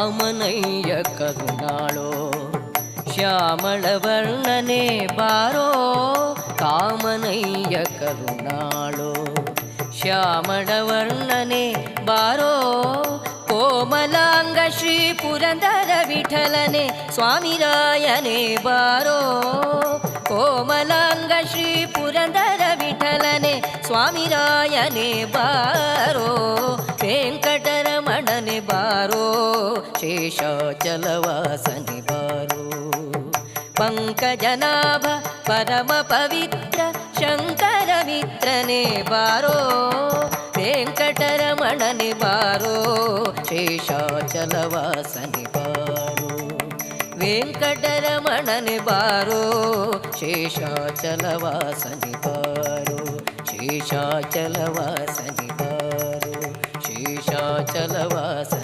ಕಾಮನಯ್ಯ ಕರುಣಾಳೋ ಶ್ಯಾಮಳವರ್ಣನೆ ಬಾರೋ ಕಾಮನಯ್ಯ ಕರುಣಾಳೋ ಶ್ಯಾಮಳವರ್ಣನೆ ಬಾರೋ ಕೋಮಲಾಂಗ ಶ್ರೀ ಪುರಂದರ ವಿಠಲನೆ ಸ್ವಾಮಿರಾಯನೇ ಬಾರೋ ಕೋಮಲಾಂಗ ಶ್ರೀ ಪುರಂದರ ವಿಠಲನೆ ಸ್ವಾಮಿರಾಯನೇ ಬಾರೋ ವೆಂಕಟರಮಣನೆ ಬಾರೋ ಶೇಷಾಚಲವಾಸನೆ ಬಾರೋ ಪಂಕಜನಾಭ ಪರಮ ಪವಿತ್ರ ಶಂಕರ ಮಿತ್ರನೇ ಬಾರೋ ವೆಂಕಟರಮಣನೆ ಬಾರೋ ಶೇಷಾಚಲವಾಸನೆ ಬಾರೋ ವೆಂಕಟರಮಣನೆ ಬಾರೋ ಶೇಷಾಚಲವಾಸನೆ ಬಾರೋ ಶೇಷಾಚಲವಾಸನೆ ಬಾರೋ ಶೇಷಾಚಲವಾಸನೆ